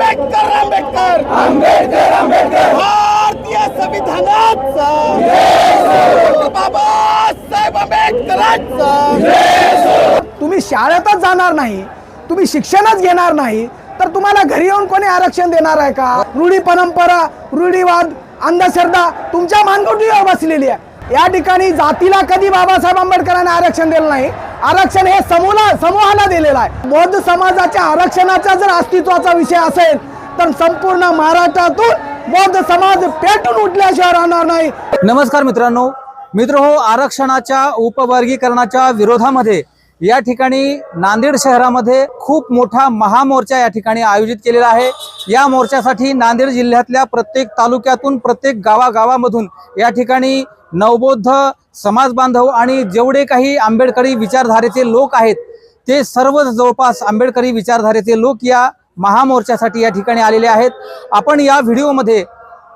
आंबेडकर आंबेडकर आंबेडकर आंबेडकर भारतीय संविधानाचा बाबासाहेब आंबेडकरांचा। तुम्ही शाळेतच जाणार नाही, तुम्ही शिक्षणच घेणार नाही, तर तुम्हाला घरी येऊन कोणी आरक्षण देणार आहे का? रूढी परंपरा, रूढीवाद, अंधश्रद्धा तुमच्या मानगुटीवर बसलेली आहे। या ठिकाणी जातीला कधी बाबासाहेब आंबेडकरांनी आरक्षण दिलं नाही। आरक्षण हे समूहाला दिलेलं आहे। बौद्ध समाजाच्या आरक्षणाचा जर अस्तित्वाचा विषय असेल तर संपूर्ण महाराष्ट्रातून बौद्ध समाज पेटून उठल्याशिवाय राहणार नाही। नमस्कार मित्रांनो, आरक्षणाच्या उपवर्गीकरणाच्या विरोधामध्ये या ठिकाणी नांदेड शहरामध्ये खूप मोठा महामोर्चा या ठिकाणी आयोजित केलेला आहे। या मोर्चासाठी नांदेड जिल्ह्यातल्या प्रत्येक तालुक्यातून, प्रत्येक गावागावामधून या ठिकाणी नवबौद्ध समाज बांधव आणि जेवढे काही आंबेडकरी विचारधारेचे लोक आहेत ते सर्व जवळपास आंबेडकरी विचारधारेचे लोक या महामोर्चासाठी या ठिकाणी आलेले आहेत। आपण या व्हिडिओमध्ये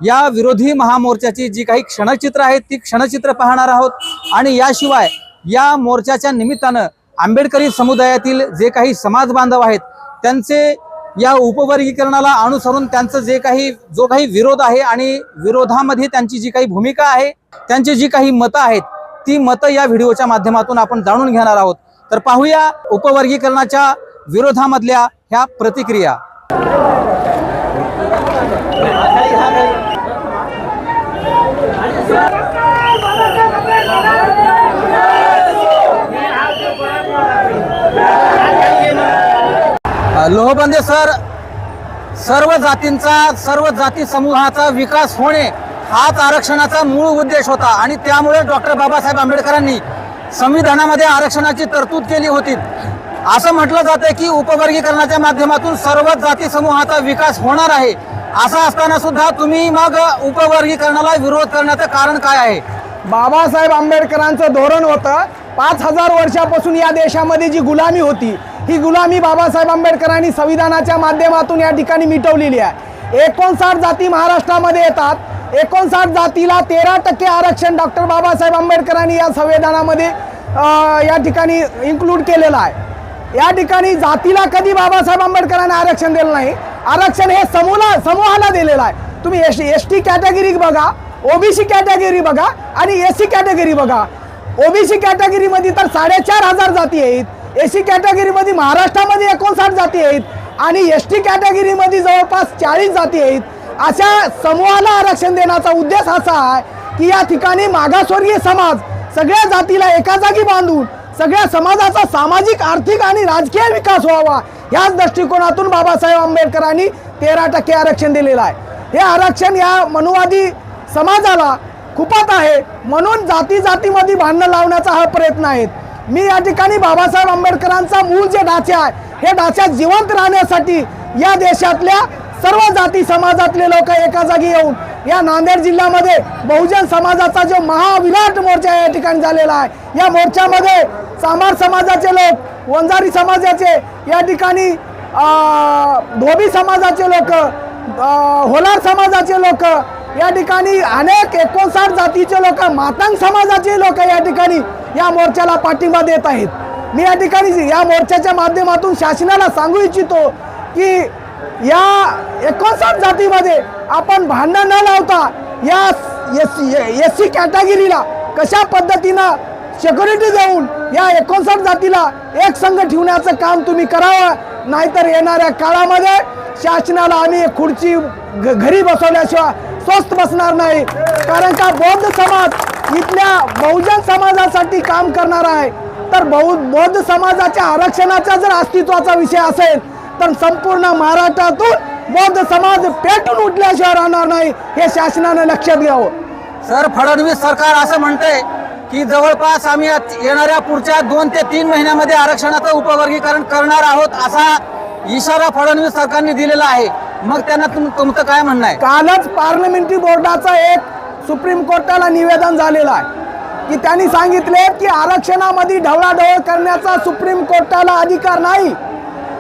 या विरोधी महामोर्चाची जी काही क्षणचित्र आहेत ती क्षणचित्र पाहणार आहोत आणि याशिवाय या मोर्चाच्या निमित्तानं आंबेडकरी समुदायातील जे काही समाज बांधव आहेत त्यांचे या उपवर्गीकरणाला अनुसरून त्यांचं जो काही विरोध आहे आणि विरोधामध्ये त्यांची जी काही भूमिका आहे, त्यांची जी काही मतं आहेत ती मतं या व्हिडिओच्या माध्यमातून आपण जाणून घेणार आहोत। तर पाहूया उपवर्गीकरणाच्या विरोधामधल्या ह्या प्रतिक्रिया। लोहबंदे सर, सर्व जाती समूहाचा विकास होणे हाच आरक्षणाचा मूळ उद्देश होता आणि त्यामुळे डॉक्टर बाबासाहेब आंबेडकरांनी संविधानामध्ये आरक्षणाची तरतूद केली होती। असं म्हटलं जातं की उपवर्गीकरणाच्या माध्यमातून सर्व जाती समूहाचा विकास होणार आहे। असं असताना सुद्धा तुम्ही मग उपवर्गीकरणाला विरोध करण्याचं कारण काय आहे? बाबासाहेब आंबेडकरांचं धोरण होतं 5000 वर्षापासून या देशामध्ये जी गुलामी होती ही गुलामी बाबासाहेब आंबेडकरांनी संविधानाच्या माध्यमातून या ठिकाणी मिटवलेली आहे। 59 जाती महाराष्ट्रामध्ये येतात। 59 जातीला 13% आरक्षण डॉक्टर बाबासाहेब आंबेडकरांनी या संविधानामध्ये या ठिकाणी इन्क्लूड केलेलं आहे। या ठिकाणी जातीला कधी बाबासाहेब आंबेडकरांनी आरक्षण दिलं नाही। आरक्षण हे समूहाला दिलेलं आहे। तुम्ही एसटी कॅटेगरी बघा, ओबीसी कॅटेगरी बघा आणि एससी कॅटेगरी बघा। ओबीसी कॅटेगरी मध्ये तर 4500 जाती आहेत। एससी कॅटेगरी मध्ये महाराष्ट्रामध्ये 59 जाती आहेत आणि एसटी कॅटेगरी मध्ये जवळपास 40 जाती आहेत। अशा समूहाला आरक्षण देण्याचा उद्देश असा आहे की या ठिकाणी मागासवर्गीय समाज सगळ्या जातीला एका जागी बांधून सगळ्या समाजाचा सामाजिक, आर्थिक आणि राजकीय विकास व्हावा याच दृष्टिकोनातून बाबासाहेब आंबेडकरांनी 13% आरक्षण दिलेलं आहे। हे आरक्षण या मनुवादी समाजाला खुपत आहे म्हणून जातीमध्ये भांडण लावण्याचा हा प्रयत्न आहे। मी या ठिकाणी बाबासाहेब आंबेडकरांचा मूळ जे ढाचे आहे हे ढाच्यात जिवंत राहण्यासाठी या देशातल्या सर्व जाती समाजातले लोक एका जागी येऊन या नांदेड जिल्ह्यामध्ये बहुजन समाजाचा जो महाविराट मोर्चा या ठिकाणी झालेला आहे। या मोर्चामध्ये चांभार समाजाचे लोक, वंजारी समाजाचे, या ठिकाणी धोबी समाजाचे लोक, होलार समाजाचे लोक, या ठिकाणी अनेक 59 जातीचे लोक, मातंग समाजाचे लोक या ठिकाणी या मोर्चाला पाठिंबा देत आहेत। मी या ठिकाणी या मोर्चाच्या माध्यमातून शासनाला सांगू इच्छितो की या 59 जातीमध्ये आपण भांडण न लावता या एससी कॅटेगरीला कशा पद्धतीनं सिक्युरिटी देऊन या 59 जातीला एक संघ ठेवण्याचं काम तुम्ही करावं, नाहीतर येणाऱ्या काळामध्ये शासनाला आम्ही खुर्ची घरी बसवल्याशिवाय स्वस्थ बसणार नाही। कारण का बौद्ध समाज इथल्या बहुजन समाजासाठी काम करणार आहे। तर बौद्ध समाजाच्या आरक्षणाचा जर अस्तित्वाचा विषय असेल तर संपूर्ण महाराष्ट्रातून बौद्ध समाज पेटून उठल्याशिवाय राहणार नाही, हे शासनाने लक्षात घ्यावं। सर, फडणवीस सरकार असं म्हणते की जवळपास आम्ही येणाऱ्या पुढच्या 2 ते 3 महिन्यामध्ये आरक्षणाचं उपवर्गीकरण करणार आहोत असा इशारा फडणवीस सरकारने दिलेला आहे। मग त्यांना तुमचं काय म्हणणं आहे? कालच पार्लमेंटरी बोर्डाचं एक सुप्रीम कोर्टाला निवेदन झालेलं आहे की त्यांनी सांगितले की आरक्षणामध्ये ढवळाढवळ करण्याचा सुप्रीम कोर्टाला अधिकार नाही।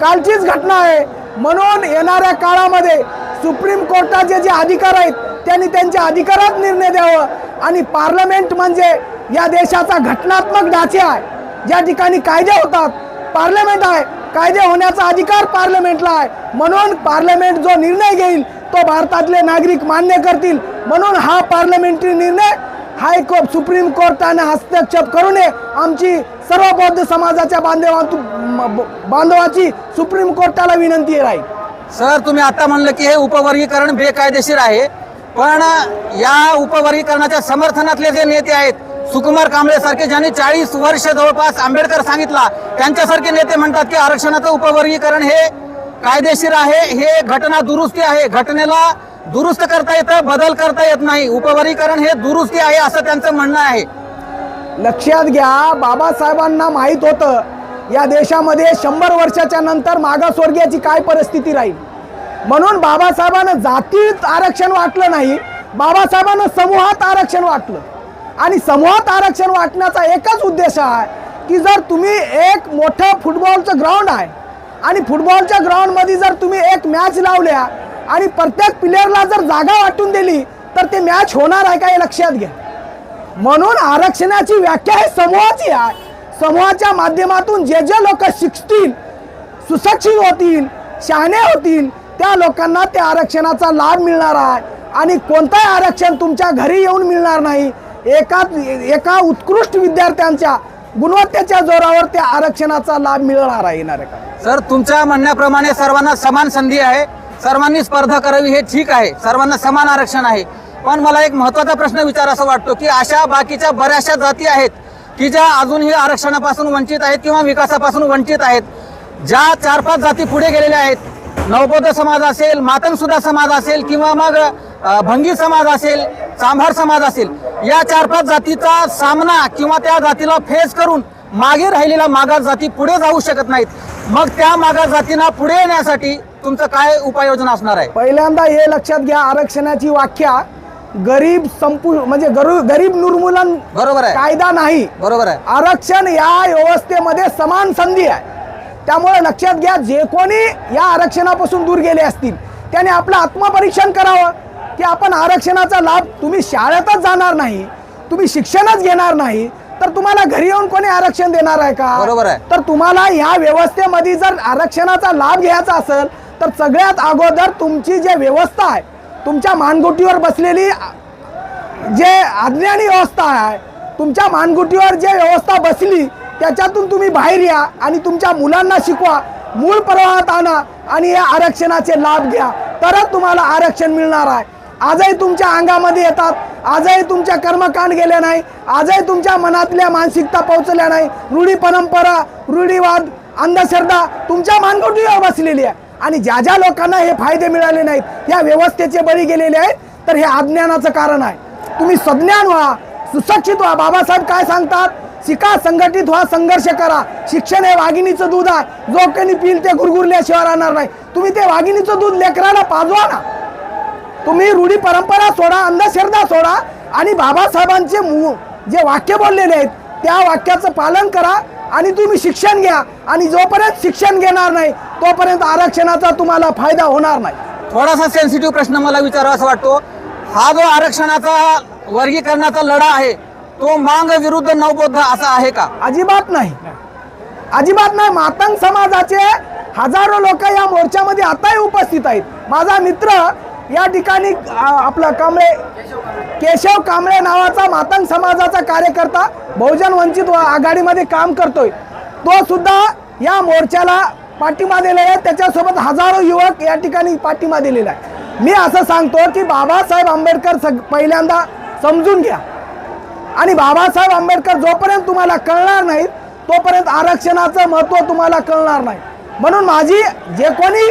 कालचीच घटना आहे म्हणून येणाऱ्या काळामध्ये सुप्रीम कोर्टाचे जे अधिकार आहेत त्यांनी त्यांच्या अधिकारात निर्णय द्यावा आणि पार्लमेंट म्हणजे या देशाचा घटनात्मक ढाचा आहे। ज्या ठिकाणी कायदे होतात पार्लमेंट आहे कायदे होण्याचा अधिकार पार्लमेंटला आहे. म्हणून पार्लमेंट जो निर्णय घेईल तो भारतातले नागरिक मान्य करतील. म्हणून हा पार्लमेंटरी निर्णय हायकोर्ट सुप्रीम कोर्टाने हस्तक्षेप करू नये. आमची सर्व बौद्ध समाजाच्या बांधवाची सुप्रीम कोर्टाला विनंती राहील. सर, तुम्ही आता म्हणलं की हे उपवर्गीकरण बेकायदेशीर आहे, पण या उपवर्गीकरणाच्या समर्थनातले जे नेते आहेत, सुकुमार कांबळे सारखे ज्यांनी 40 वर्ष जवळपास आंबेडकर सांगितला, त्यांच्यासारखे नेते म्हणतात की आरक्षणाचं उपवर्गीकरण हे कायदेशीर आहे, हे घटना दुरुस्ती आहे, घटनेला दुरुस्त करता येतं, बदल करता येत नाही. उपवर्गीकरण हे दुरुस्ती आहे असं त्यांचं म्हणणं आहे. लक्षात घ्या, बाबासाहेबांना माहीत होतं या देशामध्ये 100 वर्षाच्या नंतर मागासवर्गीयाची काय परिस्थिती राहील. म्हणून बाबासाहेबांना जातीत आरक्षण वाटलं नाही, बाबासाहेबांना समूहात आरक्षण वाटलं. आणि समूहात आरक्षण वाटण्याचा एकच उद्देश आहे की जर तुम्ही एक मोठं फुटबॉलचं ग्राउंड आहे आणि फुटबॉलच्या ग्राउंडमध्ये जर तुम्ही एक मॅच लावल्या आणि प्रत्येक प्लेअरला जर जागा वाटून दिली तर ते मॅच होणार आहे का हे लक्षात घ्या. म्हणून आरक्षणाची व्याख्या ही समूहाची आहे. समूहाच्या माध्यमातून जे जे लोक शिकतील, सुशिक्षित होतील, शहाणे होतील, त्या लोकांना त्या आरक्षणाचा लाभ मिळणार आहे. आणि कोणताही आरक्षण तुमच्या घरी येऊन मिळणार नाही. एका उत्कृष्ट विद्यार्थ्यांच्या गुणवत्तेच्या जोरावर त्या आरक्षणाचा लाभ मिळणार आहे येणाऱ्या काळात. सर, तुमच्या म्हणण्याप्रमाणे सर्वांना समान संधी आहे, सर्वांनी स्पर्धा करावी हे ठीक आहे, सर्वांना समान आरक्षण आहे. पण मला एक महत्त्वाचा प्रश्न विचारायचा वाटतो की अशा बाकीच्या बऱ्याचशा जाती आहेत की ज्या अजूनही आरक्षणापासून वंचित आहेत किंवा विकासापासून वंचित आहेत. ज्या 4-5 जाती पुढे गेलेल्या आहेत, नवबौद्ध समाज असेल, मातंगसुदा समाज असेल किंवा मग भंगी समाज असेल, चांभार समाज असेल, या 4-5 जातीचा सामना किंवा त्या जातीला फेस करून मागे राहिलेल्या मागास जाती पुढे जाऊ शकत नाहीत. मग त्या मागास जातींना पुढे येण्यासाठी तुमचं काय उपाययोजना असणार आहे? पहिल्यांदा हे लक्षात घ्या, आरक्षणाची व्याख्या गरीब म्हणजे गरीब निर्मूलन बरोबर आहे, कायदा नाही. बरोबर आहे. आरक्षण या व्यवस्थेमध्ये समान संधी आहे. त्यामुळे लक्षात घ्या, जे कोणी या आरक्षणापासून दूर गेले असतील त्याने आपलं आत्मपरीक्षण करावं की आपण आरक्षणाचा लाभ, तुम्ही शाळेतच जाणार नाही, तुम्ही शिक्षणच घेणार नाही तर तुम्हाला घरी येऊन कोणी आरक्षण देणार आहे का? बरोबर आहे. तर तुम्हाला ह्या व्यवस्थेमध्ये जर आरक्षणाचा लाभ घ्यायचा असेल तर सगळ्यात अगोदर तुमची जी व्यवस्था आहे, तुमच्या मानगुटीवर बसलेली जे अज्ञानी व्यवस्था आहे, तुमच्या मानगुटीवर जे व्यवस्था बसली त्याच्यातून तुम्ही बाहेर या आणि तुमच्या मुलांना शिकवा, मूळ प्रवाहात आणा आणि या आरक्षणाचे लाभ घ्या, तरच तुम्हाला आरक्षण मिळणार आहे. आजही तुमच्या अंगामध्ये येतात, आजही तुमच्या कर्मकांड गेले नाही, आजही तुमच्या मनातल्या मानसिकता पोहोचल्या नाही. रूढी परंपरा, रूढीवाद, अंधश्रद्धा तुमच्या मानगुटीवर बसलेली आहे. आणि ज्या ज्या लोकांना हे फायदे मिळाले नाहीत, या व्यवस्थेचे बळी गेलेले आहेत, तर हे अज्ञानाचं कारण आहे. तुम्ही सज्ञान व्हा, सुशिक्षित व्हा. बाबासाहेब काय सांगतात? शिका, संघटित व्हा, संघर्ष करा. शिक्षण हे वाघिणीचं दूध आहे, जो कोणी पिल ते गुरगुरल्याशिवाय राहणार नाही. तुम्ही ते वाघिणीचं दूध लेकराला पाजवा ना. तुम्ही रूढी परंपरा सोडा, अंधश्रद्धा सोडा आणि बाबासाहेबांचे जे वाक्य बोललेले आहेत त्या वाक्याचं पालन करा आणि तुम्ही शिक्षण घ्या. आणि जोपर्यंत शिक्षण घेणार नाही तोपर्यंत आरक्षणाचा तुम्हाला फायदा होणार नाही. थोडासा सेन्सिटिव्ह प्रश्न मला विचारावा वाटतो. हा जो आरक्षणाचा वर्गीकरणाचा लढा आहे तो मांग विरुद्ध नवबौद्ध असा आहे का? अजिबात नाही, अजिबात नाही. मातंग समाजाचे हजारो लोक या मोर्चामध्ये आताही उपस्थित आहेत. माझा मित्र या ठिकाणी आपला केशव कांबळे नावाचा मातंग समाजाचा कार्यकर्ता बहुजन वंचित आघाडीमध्ये काम करतोय, तो सुद्धा या मोर्चाला पाठिंबा दिलेला आहे. त्याच्यासोबत हजारो युवक या ठिकाणी पाठिंबा दिलेला आहे. मी असं सांगतो की बाबासाहेब आंबेडकर पहिल्यांदा समजून घ्या आणि बाबासाहेब आंबेडकर जोपर्यंत तुम्हाला कळणार नाही तोपर्यंत आरक्षणाचं महत्त्व तुम्हाला कळणार नाही. म्हणून माझी जे कोणी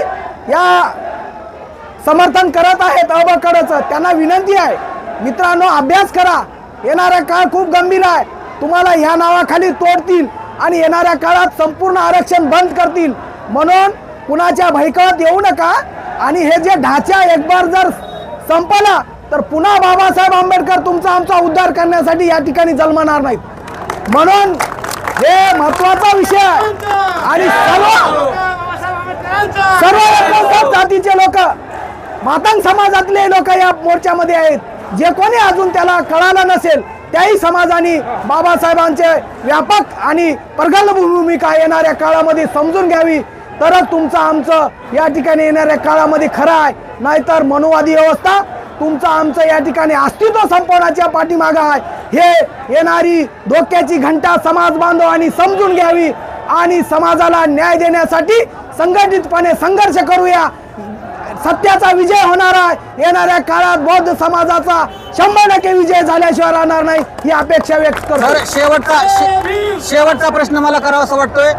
या समर्थन करत आहेत अबकडचं त्यांना विनंती आहे, मित्रांनो अभ्यास करा. येणारा काळ खूप गंभीर आहे. तुम्हाला ह्या नावाखाली तोडतील आणि येणाऱ्या काळात संपूर्ण आरक्षण बंद करतील. म्हणून कुणाच्या भयकात येऊ नका. आणि हे जे ढाचा एक बार जर संपला तर पुन्हा बाबासाहेब आंबेडकर तुमचा आमचा उद्धार करण्यासाठी या ठिकाणी जन्मणार नाहीत. म्हणून हे महत्वाचा विषय आहे. आणि सर्व जातीचे लोक, मातंग समाजातले लोक या मोर्चामध्ये आहेत. जे कोणी अजून त्याला कळालं नसेल त्याही समाजाने बाबासाहेबांचे व्यापक आणि प्रगल्भ भूमिका येणाऱ्या काळामध्ये समजून घ्यावी, तरच तुमचं आमचं या ठिकाणी येणाऱ्या काळामध्ये खरं आहे. नाहीतर मनुवादी व्यवस्था तुमचं आमचं या ठिकाणी अस्तित्व संपवण्याच्या पाठीमागं आहे. हे येणारी धोक्याची घंटा समाज बांधवांनी समजून घ्यावी आणि समाजाला न्याय देण्यासाठी संघटितपणे संघर्ष करूया. सत्याचा विजय होणार आहे. येणाऱ्या काळात बौद्ध समाजाचा 100% विजय झाल्याशिवाय राहणार नाही ही अपेक्षा व्यक्त करतो. तर शेवटचा प्रश्न मला करावासा वाटतोय.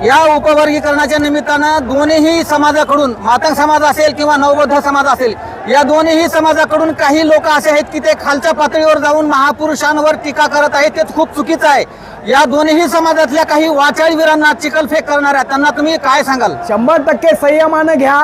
या उपवर्गीकरणाच्या निमित्तानं दोन्ही समाजाकडून, मातंग समाज असेल किंवा नवबौद्ध समाज असेल, या दोन्ही समाजाकडून काही लोक असे आहेत की ते खालच्या पातळीवर जाऊन महापुरुषांवर टीका करत आहेत. ते खूप चुकीचं आहे. या दोन्ही समाजातल्या काही वाचाळवीरांना चिखलफेक करणाऱ्या त्यांना तुम्ही काय सांगाल? 100% संयमानं घ्या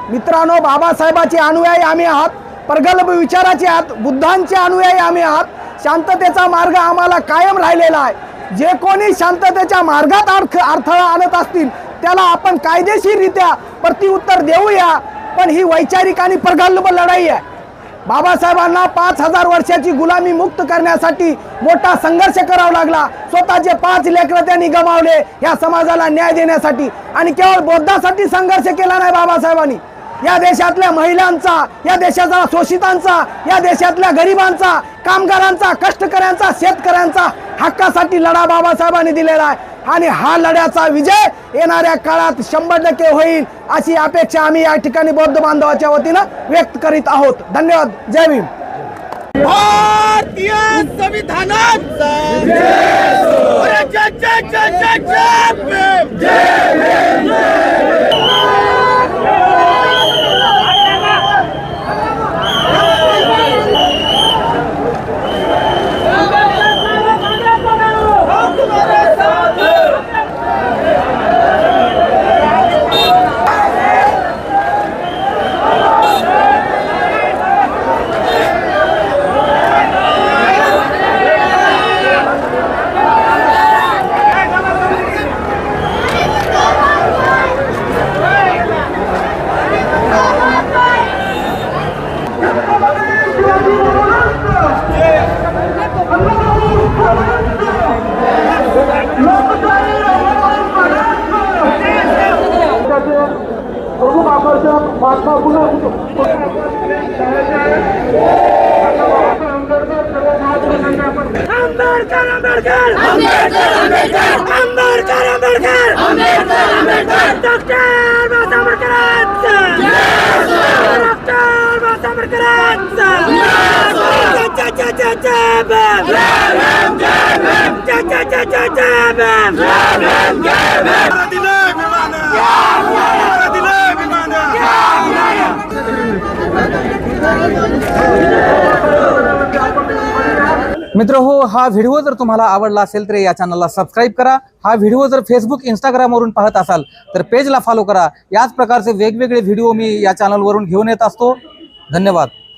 मित्रांनो. बाबासाहेबांचे अनुयायी आम्ही आहात, प्रगल्भ विचाराचे आहात, बुद्धांचे अनुयायी आम्ही आहात. शांततेचा मार्ग आम्हाला कायम राहिलेला आहे. जे कोणी शांततेच्या मार्गात अडथळा आणत असतील त्याला आपण कायदेशीररित्या प्रत्युत्तर देऊया. पण ही वैचारिक आणि प्रगल्भ लढाई आहे. बाबासाहेबांना 5000 वर्षाची गुलामी मुक्त करण्यासाठी मोठा संघर्ष करावा लागला. स्वतःचे 5 लेकरं त्यांनी गमावले या समाजाला न्याय देण्यासाठी. आणि केवळ बौद्धासाठी संघर्ष केला नाही बाबासाहेबांनी. या देशातल्या महिलांचा, या देशाच्या शोषितांचा, या देशातल्या गरिबांचा, कामगारांचा, कष्टकऱ्यांचा, शेतकऱ्यांचा हक्कासाठी लढा बाबासाहेबांनी दिलेला आहे. आणि हा लढ्याचा विजय येणाऱ्या काळात 100% होईल अशी अपेक्षा आम्ही या ठिकाणी बौद्ध बांधवाच्या वतीनं व्यक्त करीत आहोत. धन्यवाद. जय भीम. भारतीय संविधानाचा अरे जय जय जय जय जय भीम. आंबेडकर आंबेडकर आंबेडकर आंबेडकर आंबेडकर आंबेडकर आंबेडकर आंबेडकर डॉक्टर बाबासाहेब आंबेडकरांचा डॉक्टर बाबासाहेब आंबेडकरांचा जय जय जय जय भीम. जय जय जय जय जय भीम. दिले विमान दिले विमान. मित्र हो, हा व्हिडिओ जर तुम्हाला आवडला असेल तर या चॅनलला सबस्क्राईब करा. हा व्हिडिओ जर फेसबुक, इंस्टाग्रामवरून पाहत असाल तर पेजला फॉलो करा. याच प्रकारचे वेगवेगळे व्हिडिओ मी या चॅनलवरून घेऊन येत असतो. धन्यवाद.